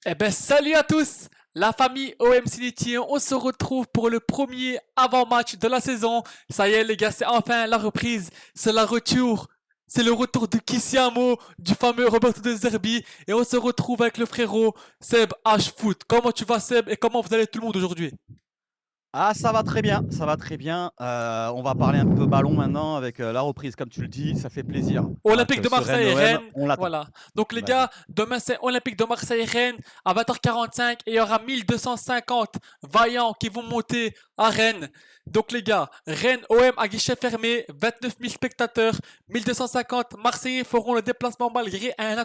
Eh ben, salut à tous, la famille OM City. On se retrouve pour le premier avant-match de la saison. Ça y est, les gars, c'est enfin la reprise. C'est la retour. C'est le retour de Kisiamo, du fameux Roberto De Zerbi. Et on se retrouve avec le frérot Seb H Foot. Comment tu vas, Seb, et comment vous allez tout le monde aujourd'hui? Ah, ça va très bien, ça va très bien. On va parler un peu ballon maintenant avec, la reprise comme tu le dis, ça fait plaisir. Olympique Match de serein Marseille et OM, Rennes. on l'attend. Voilà. Donc les Vas-y. gars, demain c'est Olympique de Marseille et Rennes à 20h45 et il y aura 1250 vaillants qui vont monter à Rennes. Donc les gars, Rennes OM à guichet fermé, 29 000 spectateurs, 1250 Marseillais feront le déplacement malgré un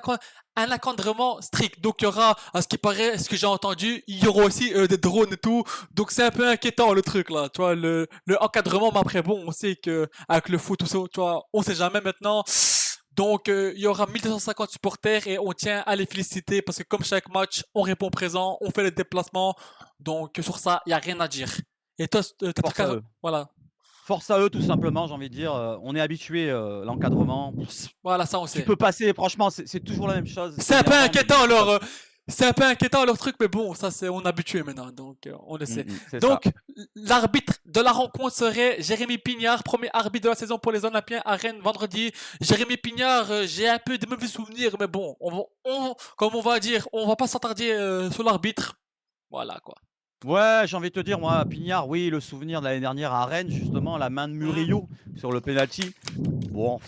encadrement strict. Donc il y aura, à ce qui paraît, ce que j'ai entendu, il y aura aussi des drones et tout. Donc c'est un peu inquiétant le truc là, tu vois, le encadrement, mais après bon, on sait que avec le foot tout ça, tu vois, on sait jamais maintenant. Donc il y aura 1250 supporters et on tient à les féliciter parce que comme chaque match, on répond présent, on fait les déplacements. Donc sur ça, il y a rien à dire. Et toi, Force à eux. voilà. Force à eux tout simplement, j'ai envie de dire, on est habitué, l'encadrement. Voilà, ça on Tu sait. peux passer franchement, c'est toujours la même chose, C'est c'est un peu énervant mais inquiétant tu leur, passes. c'est un peu inquiétant leur truc, mais bon, ça c'est on est habitué maintenant, donc on le sait. C'est ça. Donc l'arbitre de la rencontre serait Jérémy Pignard, premier arbitre de la saison pour les Olympiens à Rennes vendredi. Jérémy Pignard, j'ai un peu de mauvais souvenirs, mais bon, comme on va dire, on va pas s'attarder sur l'arbitre. Voilà quoi. Ouais, j'ai envie de te dire, moi, Pignard, oui, le souvenir de l'année dernière à Rennes, justement, la main de Mhm. Murillo sur le penalty. Bon,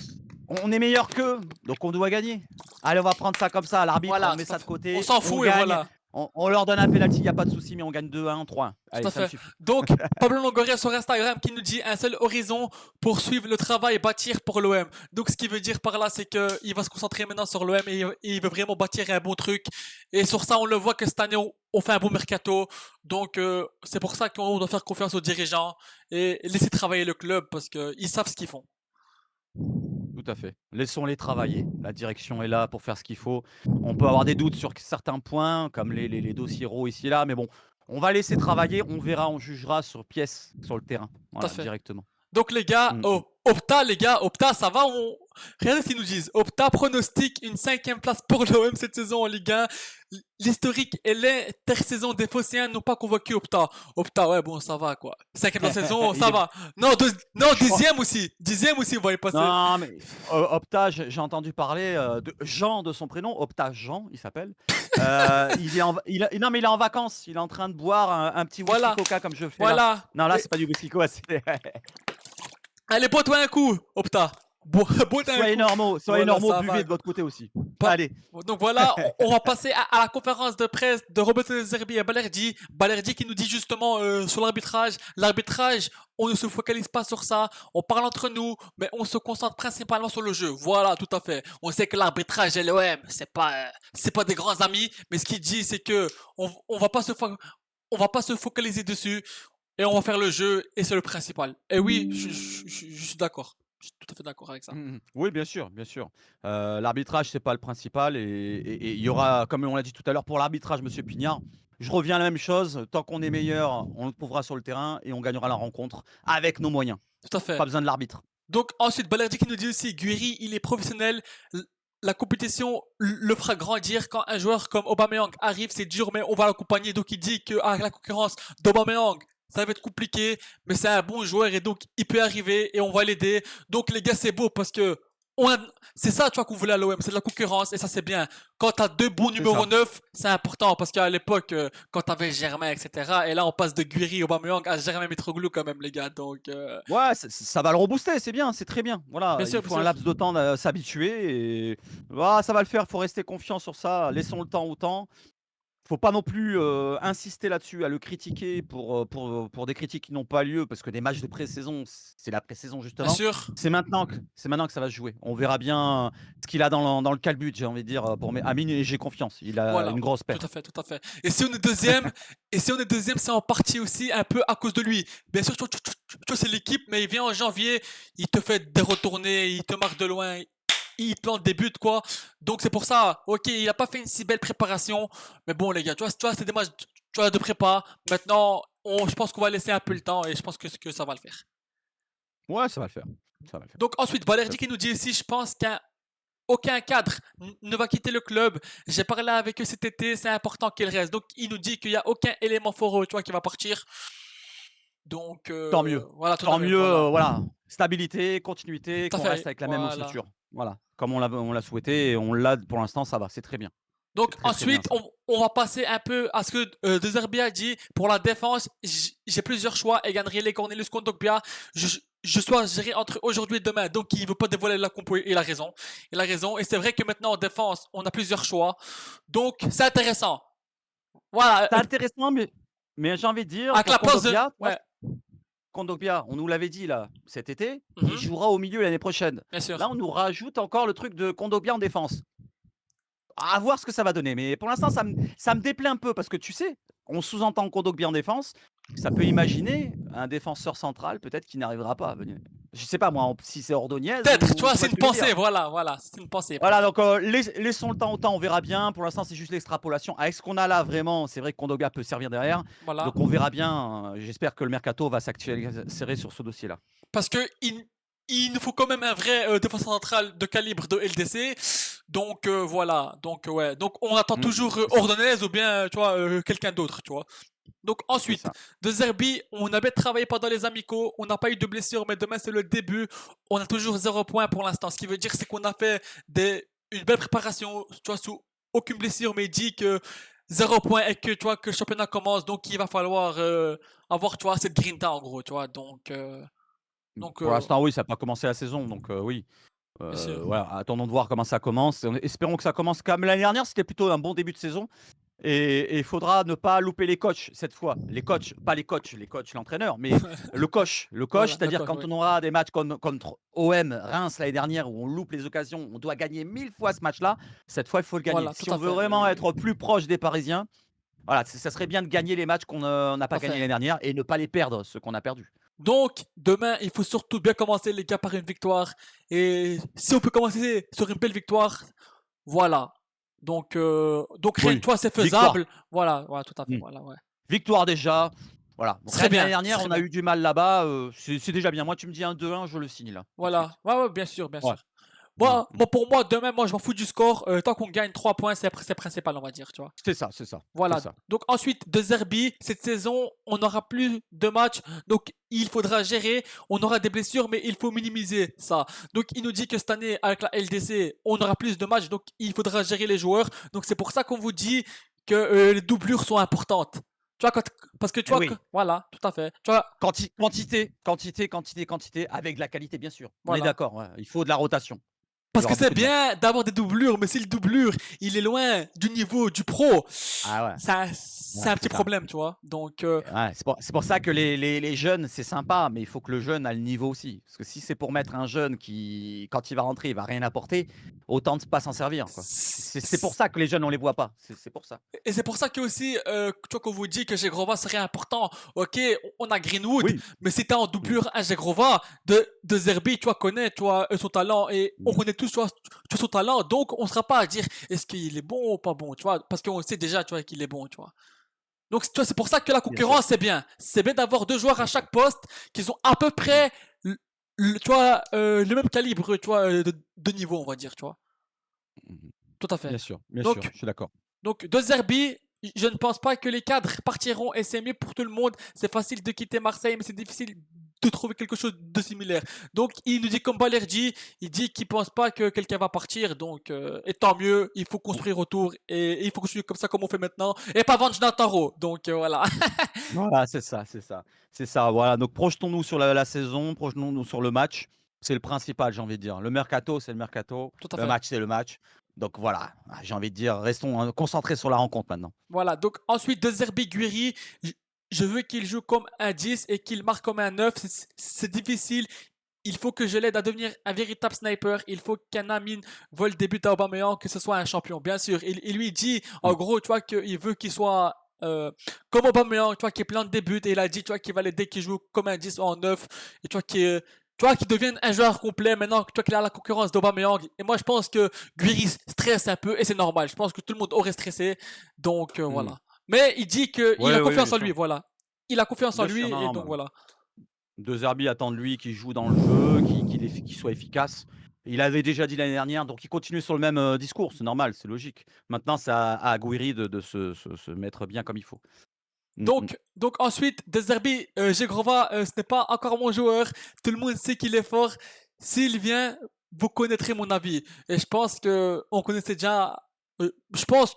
on est meilleur qu'eux, donc on doit gagner. Allez, on va prendre ça comme ça, l'arbitre, on Voilà, met tout à ça de fait. On côté, s'en on fout et gagne, voilà. on leur donne un penalty, il y a pas de souci, mais on gagne 2-1, 3-1. Tout Allez, à ça me fait. suffit. Donc, Pablo Longoria sur Instagram qui nous dit un seul horizon pour suivre le travail et bâtir pour l'OM. Donc, ce qui veut dire par là, c'est qu'il va se concentrer maintenant sur l'OM et il veut vraiment bâtir un bon truc. Et sur ça, on le voit que cette année, on fait un bon mercato. Donc, c'est pour ça qu'on doit faire confiance aux dirigeants et laisser travailler le club parce qu'ils savent ce qu'ils font. Tout à fait. Laissons-les travailler. La direction est là pour faire ce qu'il faut. On peut avoir des doutes sur certains points, comme les dossiers RAW ici et là, mais bon, on va laisser travailler, on verra, on jugera sur pièce, sur le terrain. Tout à Voilà, fait. directement. Donc les gars, Mm, mm. oh, Opta, les gars, Opta, ça va regardez ce qu'ils nous disent. Opta pronostique une cinquième place pour l'OM cette saison en Ligue 1. L'historique et l'intersaison des Phocéens n'ont pas convoqué Opta. Opta, ouais, bon, ça va, quoi. Cinquième de la saison, Il ça est, va. Non, non, je crois, dixième aussi. Dixième aussi, vous voyez passer. non, mais Opta, j'ai entendu parler de Jean de son prénom, Opta Jean, il s'appelle. Il est non, mais il est en vacances. Il est en train de boire un petit whisky Voilà, coca comme je fais là. voilà. Non, là, Et, c'est pas du whisky coca, c'est. allez, bois-toi un coup, Opta. Bois-toi un coup. Soyez Voilà, normaux, ça buvez va. de votre côté aussi. Pas- Allez. Donc voilà, on va passer à la conférence de presse de Roberto De Zerbi et Balerdi. Balerdi qui nous dit justement sur l'arbitrage. L'arbitrage, on ne se focalise pas sur ça. On parle entre nous, mais on se concentre principalement sur le jeu. Voilà, tout à fait. On sait que l'arbitrage et l'OM, c'est pas des grands amis. Mais ce qu'il dit, c'est que on va pas on va pas se focaliser dessus et on va faire le jeu et c'est le principal. Et oui, je suis d'accord. Je suis tout à fait d'accord avec ça. Oui, bien sûr, bien sûr. L'arbitrage, c'est pas le principal et il y aura, comme on l'a dit tout à l'heure, pour l'arbitrage, monsieur Pignard, je reviens à la même chose. Tant qu'on est meilleur, on le prouvera sur le terrain et on gagnera la rencontre avec nos moyens. Tout à fait. Pas besoin de l'arbitre. Donc ensuite, Balerdi qui nous dit aussi, Guiri, il est professionnel. La compétition le fera grandir quand un joueur comme Aubameyang arrive, c'est dur, mais on va l'accompagner. Donc il dit que la concurrence d'Aubameyang, ça va être compliqué, mais c'est un bon joueur et donc il peut arriver et on va l'aider. Donc les gars, c'est beau parce que on a- c'est ça, tu vois, qu'on voulait à l'OM, c'est de la concurrence et ça c'est bien. Quand t'as deux bons C'est numéros ça. 9, c'est important parce qu'à l'époque, quand t'avais Germain, etc. Et là, on passe de Guiri, Aubameyang à Germain Mitroglou quand même, les gars. Donc, Ouais, ça va le rebooster, c'est bien, c'est très bien. bien Voilà, sûr, il bien faut un sûr. laps de temps de s'habituer et voilà, ça va le faire. Il faut rester confiant sur ça. Laissons le temps au temps. Faut pas non plus, insister là-dessus, à le critiquer pour des critiques qui n'ont pas lieu, parce que des matchs de pré-saison, c'est la pré-saison Bien justement. sûr. C'est maintenant que ça va se jouer. On verra bien ce qu'il a dans le calbut, j'ai envie de dire, pour mes Amine et j'ai confiance. Il a Voilà, une grosse tout à paire. fait, tout à fait. Et si on est deuxième, c'est en partie aussi un peu à cause de lui. Bien sûr, tu vois, c'est l'équipe, mais il vient en janvier, il te fait des retournées, il te marque de loin, il te plante des buts, quoi. Donc c'est pour ça, ok, il a pas fait une si belle préparation, mais bon, les gars, tu vois, c'est des matchs, tu vois, de prépa. Maintenant, je pense qu'on va laisser un peu le temps et je pense que ça va le faire. Ouais, ça va le faire, ça va le faire. Donc ensuite, Balerdi qui nous dit ici, je pense qu'un aucun cadre ne va quitter le club. J'ai parlé avec eux cet été, c'est important qu'ils restent. Donc, il nous dit qu'il n'y a aucun élément fort, tu vois, qui va partir. Donc, Tant mieux. voilà, tout à Tant fait, mieux, voilà. voilà. Stabilité, continuité, Tout à qu'on reste fait, avec la même voilà. ossature. Voilà, comme on l'a souhaité et on l'a pour l'instant, ça va, c'est très bien. C'est Donc très, très bien ensuite, ça. on va passer un peu à ce que De Zerbi a dit. Pour la défense, j'ai plusieurs choix. Egan Rile, Cornelius Kondogbia. Je choisirai entre aujourd'hui et demain. Donc il veut pas dévoiler la compo. Il a raison. Il a raison. Et c'est vrai que maintenant en défense, on a plusieurs choix. Donc c'est intéressant. Voilà. C'est intéressant, mais j'ai envie de dire, Avec pour la place de... Kondogbia, tu vois, Ouais. Kondogbia, on nous l'avait dit là, cet été, il Mhm, jouera au milieu l'année prochaine. bien sûr. Là, on nous rajoute encore le truc de Kondogbia en défense. À voir ce que ça va donner, mais pour l'instant, ça me déplaît un peu parce que tu sais, on sous-entend Kondogbia en défense, ça peut imaginer un défenseur central peut-être qui n'arrivera pas à venir. Je sais pas moi, si c'est Ordonez Peut-être, tu ou vois, tu vois c'est ce une que je veux dire? pensée. Voilà, voilà. C'est une pensée Voilà, peut-être. donc laissons le temps au temps, on verra bien. Pour l'instant, c'est juste l'extrapolation. Avec ce qu'on a là, vraiment, c'est vrai que Kondogbia peut servir derrière. Voilà. Donc on verra bien. J'espère que le mercato va s'accélérer sur ce dossier-là. Parce que il nous faut quand même un vrai défenseur central de calibre de LDC. Donc voilà. Donc ouais. Donc on attend Mmh, toujours c'est ça, Ordonez ou bien tu vois quelqu'un d'autre, tu vois. Donc c'est ensuite, ça. de Zerbi, on avait travaillé pendant les amicaux, on n'a pas eu de blessure, mais demain c'est le début. On a toujours 0 point pour l'instant. Ce qui veut dire c'est qu'on a fait une belle préparation, tu vois, sous aucune blessure, mais il dit que 0 point et que tu vois que le championnat commence, donc il va falloir avoir tu vois cette grinta en gros, tu vois. Donc Pour l'instant, oui, ça n'a pas commencé la saison, donc oui. bien sûr. Voilà, attendons de voir comment ça commence. Espérons que ça commence comme l'année dernière, c'était plutôt un bon début de saison. Et il faudra ne pas louper les coachs cette fois. Les coachs, pas les coachs, l'entraîneur, mais le coach. Le coach, Voilà, c'est-à-dire d'accord, quand oui. on aura des matchs contre OM, Reims l'année dernière, où on loupe les occasions, on doit gagner 1000 fois ce match-là. Cette fois, il faut le gagner. Voilà, tout Si on à veut fait, oui, vraiment oui, oui. être plus proche des Parisiens, voilà, ça serait bien de gagner les matchs qu'on n'a Tout pas à gagnés fait. l'année dernière et ne pas les perdre, ceux qu'on a perdus. Donc, demain, il faut surtout bien commencer, les gars, par une victoire. Et si on peut commencer sur une belle victoire, voilà. Donc Rennes, Oui, toi, c'est victoire. faisable. Voilà, voilà, tout à fait, Mm. voilà, ouais. Victoire déjà. Voilà. Ce serait Rennes l'année bien, ce dernière, serait on a bien. eu du mal là-bas. C'est déjà bien. Moi, tu me dis un 2-1, je le signe là, tout de Voilà, suite. ouais, ouais, bien sûr, bien Ouais. sûr. Mm, Moi, mm. moi, pour moi, demain, moi, je m'en fous du score. Tant qu'on gagne 3 points, c'est principal, on va dire, tu vois. C'est ça, c'est ça, c'est Voilà. ça. Donc ensuite, de Zerbi, cette saison, on n'aura plus de matchs. Donc il faudra gérer. On aura des blessures, mais il faut minimiser ça. Donc il nous dit que cette année, avec la LDC, on aura plus de matchs. Donc il faudra gérer les joueurs. Donc c'est pour ça qu'on vous dit que les doublures sont importantes. Tu vois, parce que tu Eh vois, oui. voilà, tout à fait. Tu vois, Quantité, avec de la qualité, bien sûr. On est voilà. d'accord, ouais. Il faut de la rotation. Il y Parce que aura c'est beaucoup de matchs. bien d'avoir des doublures, mais si le doublure, il est loin du niveau du pro, Ah ouais, c'est ouais, un c'est petit ça. problème, tu vois. Donc, Ouais, c'est pour ça que les jeunes, c'est sympa, mais il faut que le jeune a le niveau aussi. Parce que si c'est pour mettre un jeune qui, quand il va rentrer, il va rien apporter, autant ne pas s'en servir, quoi. C'est pour ça que les jeunes, on les voit pas. C'est pour ça. et c'est pour ça que aussi, tu vois, qu'on vous dit que Zegrova serait important. Ok, on a Greenwood, Oui. mais si t'as en Mm, doublure un Zegrova, de Zerbi, tu vois, connaît, tu vois, son talent, et on mm. connaît tous, tu vois, son talent, donc on sera pas à dire est-ce qu'il est bon ou pas bon, tu vois, parce qu'on sait déjà, tu vois, qu'il est bon, tu vois. Donc, tu vois, c'est pour ça que la Bien sûr, concurrence, c'est bien. C'est bien d'avoir deux joueurs à bien sûr. chaque poste qui ont à peu Mm. près, tu vois, le même calibre, tu vois, de niveau, on va dire, tu vois. Mhm. Tout à fait. Bien sûr, Donc, je suis d'accord. de Zerbi, je ne pense pas que les cadres partiront et c'est mieux pour tout le monde. C'est facile de quitter Marseille, mais c'est difficile de trouver quelque chose de similaire. Donc, il nous dit comme Balerdi, il dit qu'il pense pas que quelqu'un va partir. Donc, et tant mieux, il faut construire autour et il faut construire comme ça, comme on fait maintenant, et pas vendre Jonathan. Donc, voilà. Voilà, c'est ça, c'est ça. C'est ça, voilà. Donc projetons-nous sur la saison, projetons-nous sur le match. C'est le principal, j'ai envie de dire. Le mercato, c'est le mercato. Tout à Le fait. match, c'est le match. Donc voilà, j'ai envie de dire, restons concentrés sur la rencontre maintenant. Voilà. Donc, ensuite, de Zerbi Guiri, je veux qu'il joue comme un 10 et qu'il marque comme un 9. C'est difficile. Il faut que je l'aide à devenir un véritable sniper. Il faut qu'un Amine vole le début à Aubameyang, que ce soit un champion, bien sûr. Il lui dit, en Mm. gros, tu vois, qu'il veut qu'il soit comme Aubameyang, tu vois, qu'il plante des buts. Et il a dit, tu vois, qu'il va l'aider, qu'il joue comme un 10 ou en 9. Et tu vois, qu'il devienne un joueur complet maintenant, tu vois, qu'il a la concurrence d'Aubameyang. Et moi, je pense que Guiri stresse un peu et c'est normal. Je pense que tout le monde aurait stressé. Donc, Mm. voilà. Mais il dit qu'il Ouais, a ouais, confiance bien en lui, sûr. voilà. Il a confiance en Bien sûr, lui et non, donc non. voilà. De Zerbi attend de lui qu'il joue dans le jeu, qu'il soit efficace. Il avait déjà dit l'année dernière, donc il continue sur le même, discours. C'est normal, c'est logique. Maintenant, c'est à Gouiri de se mettre bien comme il faut. Mmh mh. Donc ensuite, De Zerbi, Zegrova, ce n'est pas encore mon joueur. Tout le monde sait qu'il est fort. S'il vient, vous connaîtrez mon avis. Et je pense que on connaissait déjà. Je pense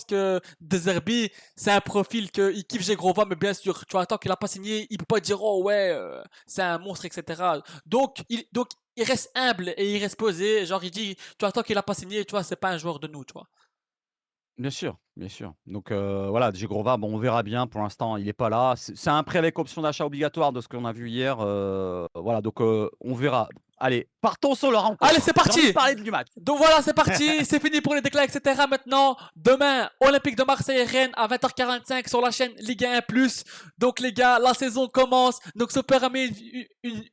que De Zerbi, c'est un profil que il kiffe Zegrova, mais bien sûr, tu vois, tant qu'il a pas signé, il peut pas dire oh ouais, c'est un monstre, etc. Donc il reste humble et il reste posé. Genre il dit, tu vois, tant qu'il a pas signé, tu vois, c'est pas un joueur de nous, tu vois. Bien sûr, bien sûr. Donc voilà, Djibrova, bon, on verra bien. Pour l'instant, il est pas là. C'est un prêt avec option d'achat obligatoire de ce qu'on a vu hier, voilà, donc on verra. Allez, partons sur la Allez, rencontre. c'est J'ai envie de parti! parler du match. Donc voilà, c'est parti, c'est fini pour les déclats, etc. Maintenant, demain, Olympique de Marseille et Rennes à 20h45 sur la chaîne Ligue 1+. Donc les gars, la saison commence. Donc se permet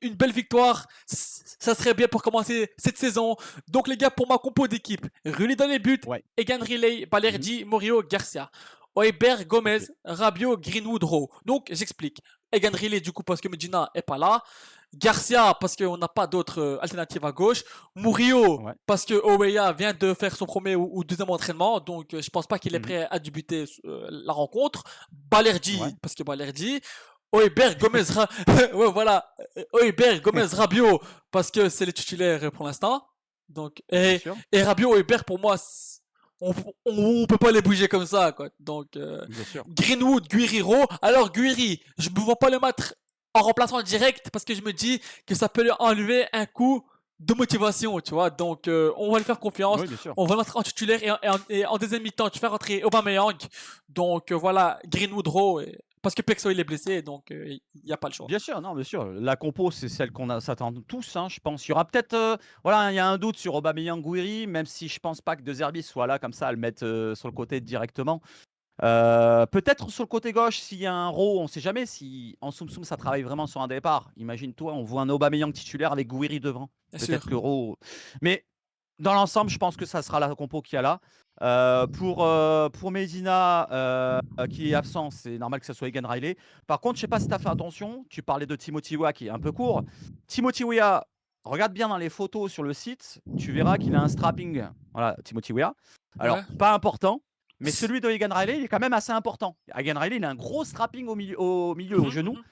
une belle victoire. Ça serait bien pour commencer cette saison. Donc les gars, pour ma compo d'équipe, Rulli dans les buts, Ouais. Egan Riley, Mmh. Balerdi, Morio, Garcia. Oeber, Gomez, OK. Rabiot, Greenwood, Rowe. Donc j'explique. Egan Riley du coup parce que Medina est pas là. Garcia parce qu'on n'a pas d'autre alternative à gauche. Murillo Ouais. parce que Oweya vient de faire son premier ou deuxième entraînement, donc je pense pas qu'il est Mmh. prêt à débuter la rencontre. Ouais. Balerdi parce que Balerdi. Oeberg, Gomez, ouais voilà. Oeberg, Gomez, Rabiot parce que c'est les titulaires pour l'instant. Donc Bien sûr, et Rabiot, Oeberg pour moi, on peut pas les bouger comme ça quoi. Donc bien sûr. Greenwood, Guerrero. Alors Guiri, je ne vois pas le mettre en remplaçant direct parce que je me dis que ça peut lui enlever un coup de motivation, tu vois. Donc on va lui faire confiance. Oui, bien sûr. On va le mettre en titulaire et en deuxième mi-temps, tu fais rentrer Aubameyang. Donc voilà, Greenwood, Rowe. Parce que Pexo il est blessé, donc il n'y a pas le choix. Bien sûr, non, bien sûr. La compo, c'est celle s'attend tous, hein, je pense. Il y aura peut-être, voilà, il y a un doute sur Aubameyang Gouiri, même si je pense pas que De Zerbi soit là comme ça à le mettre, sur le côté directement. Peut-être sur le côté gauche, s'il y a un Rowe, on sait jamais si en Soum Soum ça travaille vraiment sur un départ. Imagine-toi, on voit un Aubameyang titulaire avec Gouiri devant. Bien Peut-être sûr. que Rowe, mais dans l'ensemble, je pense que ça sera la compo qu'il y a là. Pour Medina, qui est absent, c'est normal que ça soit Egan Riley. Par contre, je sais pas si tu as fait attention, tu parlais de Timothy Weah qui est un peu court. Timothy Weah, regarde bien dans les photos sur le site, tu verras qu'il a un strapping. Voilà, Timothy Weah. Ouais. Alors, pas important, mais celui de Egan Riley, il est quand même assez important. Egan Riley, il a un gros strapping au milieu, au Mhm, genou. mhm.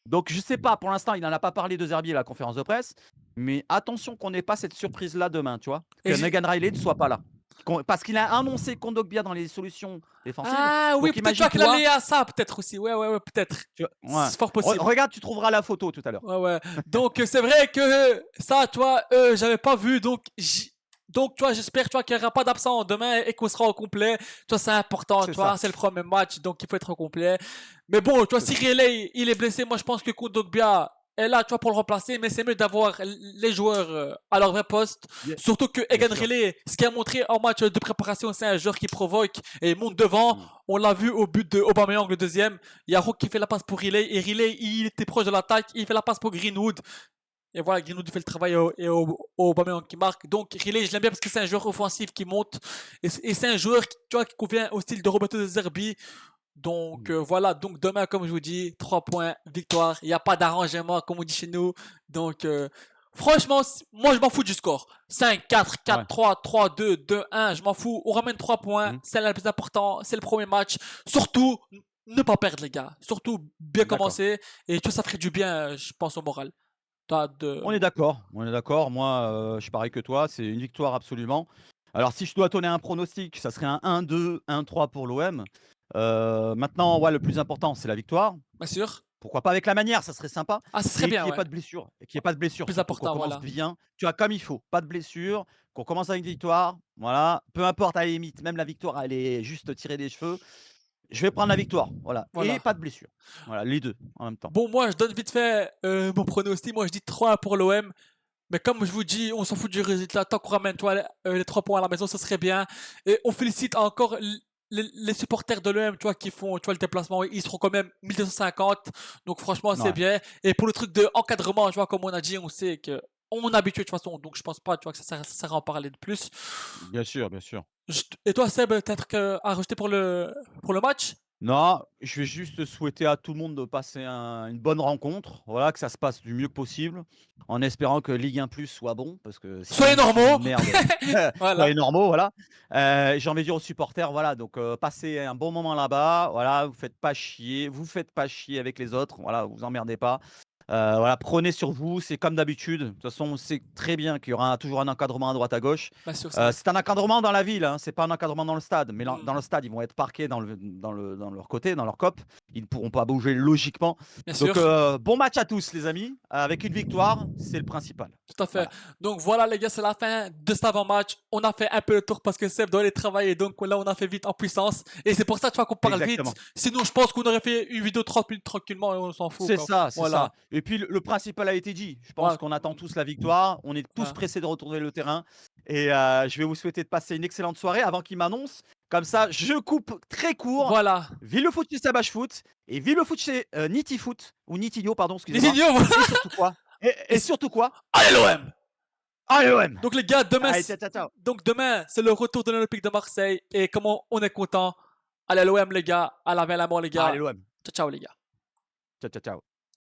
Donc, je sais pas, pour l'instant, il n'en a pas parlé de Zerbi à la conférence de presse, mais attention qu'on n'ait pas cette surprise-là demain, tu vois, que Et Egan Riley ne soit pas là. Parce qu'il a annoncé Kondogbia dans les solutions défensives. Ah oui, Donc, peut-être tu vois qu'il imagine-toi, allait à ça, peut-être aussi. Ouais, ouais, ouais, peut-être. ouais. C'est fort possible. Regarde, tu trouveras la photo tout à l'heure. Ouais, ouais. Donc, c'est vrai que ça, tu vois, j'avais pas vu. Donc, tu vois, j'espère, tu vois, qu'il n'y aura pas d'absent demain et qu'on sera au complet. Tu vois, c'est important, C'est tu vois, ça. c'est le premier match, donc il faut être au complet. Mais bon, tu vois, C'est si ça. Riley, il est blessé, moi, je pense que Kondogbia est là, tu vois, pour le remplacer. Mais c'est mieux d'avoir les joueurs à leur vrai poste. Bien, Surtout que bien Egan sûr. Riley, ce qu'il a montré en match de préparation, c'est un joueur qui provoque et monte devant. Mm. On l'a vu au but de Aubameyang, le deuxième. Il y a Rook qui fait la passe pour Riley. Et Riley, il était proche de l'attaque. Il fait la passe pour Greenwood. Et voilà, Greenwood fait le travail au Aubameyang qui marque. Donc Riley, je l'aime bien parce que c'est un joueur offensif qui monte. Et c'est un joueur tu vois, qui convient au style de Roberto De Zerbi. Donc Mm. voilà, donc demain, comme je vous dis, 3 points, victoire. Il n'y a pas d'arrangement, comme on dit chez nous. Donc franchement, moi je m'en fous du score. 5, 4, Ouais. 4, 3, 3, 2, 2, 1, je m'en fous. On ramène 3 points, Mm. c'est le plus important, c'est le premier match. Surtout, ne pas perdre les gars. Surtout, bien D'accord. commencer. Et tout ça ferait du bien, je pense, au moral. T'as de... On est d'accord. On est d'accord. Moi, je suis pareil que toi. C'est une victoire absolument. Alors, si je dois donner un pronostic, ça serait un 1-2, 1-3 pour l'OM. Maintenant, ouais, le plus important, c'est la victoire. Bien sûr. Pourquoi pas avec la manière, ça serait sympa. Ah, ce serait Et bien, qu'il y ait ouais. pas de blessure. Et qu'il y ait pas de blessure Plus surtout, qu'on important, commence voilà. bien. Tu vois, comme il faut. Pas de blessure, qu'on commence avec une victoire. Voilà. Peu importe, à la limite, même la victoire, elle est juste tirée des cheveux. Je vais prendre la victoire. Voilà. Et Voilà. pas de blessure. Voilà, les deux en même temps. Bon, moi, je donne vite fait mon pronostic. Moi, je dis 3 pour l'OM. Mais comme je vous dis, on s'en fout du résultat. Tant qu'on ramène toi, les 3 points à la maison, ce serait bien. Et on félicite encore les supporters de l'OM, tu vois, qui font tu vois, le déplacement. Ils seront quand même 1250. Donc franchement, c'est Ouais. bien. Et pour le truc de encadrement, tu vois, comme on a dit, on sait que on est habitué de toute façon. Donc je pense pas, tu vois, que ça sert à en parler de plus. Bien sûr, bien sûr. Et toi, Seb, t'as un truc à rajouter pour le match? Non, je vais juste souhaiter à tout le monde de passer une bonne rencontre. Voilà, que ça se passe du mieux que possible, en espérant que Ligue 1 Plus soit bon, parce que Soyez sinon c'est normaux. une merde. Voilà. Soyez normaux, voilà. J'ai envie de dire aux supporters, voilà, donc passez un bon moment là-bas. Voilà, vous faites pas chier avec les autres. Voilà, vous emmerdez pas. Voilà, prenez sur vous, c'est comme d'habitude. De toute façon, on sait très bien qu'il y aura toujours un encadrement à droite à gauche. Bien sûr, ça. C'est un encadrement dans la ville, hein, c'est pas un encadrement dans le stade. Mais dans le Mhm. stade, ils vont être parqués dans leur côté, dans leur cop. Ils ne pourront pas bouger logiquement. Bien Donc, sûr. bon match à tous, les amis. Avec une victoire, c'est le principal. Tout à fait. Voilà, Donc voilà les gars, c'est la fin de cet avant-match. On a fait un peu le tour parce que Seb doit aller travailler. Donc là, on a fait vite en puissance. Et c'est pour ça, tu vois, qu'on parle vite. exactement. Sinon, je pense qu'on aurait fait une vidéo de 30 minutes tranquillement et on s'en fout, C'est quoi. ça, c'est Voilà. ça. Et puis, le principal a été dit. Je pense Voilà. qu'on attend tous la victoire. On est tous Voilà. pressés de retourner le terrain. Et je vais vous souhaiter de passer une excellente soirée avant qu'il m'annonce. Comme ça, je coupe très court. Voilà. Vive le foot chez Savage Foot et vive le foot chez Niti Foot ou Nitio, pardon, Les excusez-moi. ignos, voilà. Et surtout quoi? Et Et surtout quoi? allez l'OM. Allez l'OM! Donc les gars, demain, Allez, ciao, ciao, ciao. donc demain, c'est le retour de l'Olympique de Marseille. Et comment on est content. Allez l'OM les gars. À la fin la mort les Allez gars. l'OM. Ciao ciao les gars. Ciao, ciao, ciao.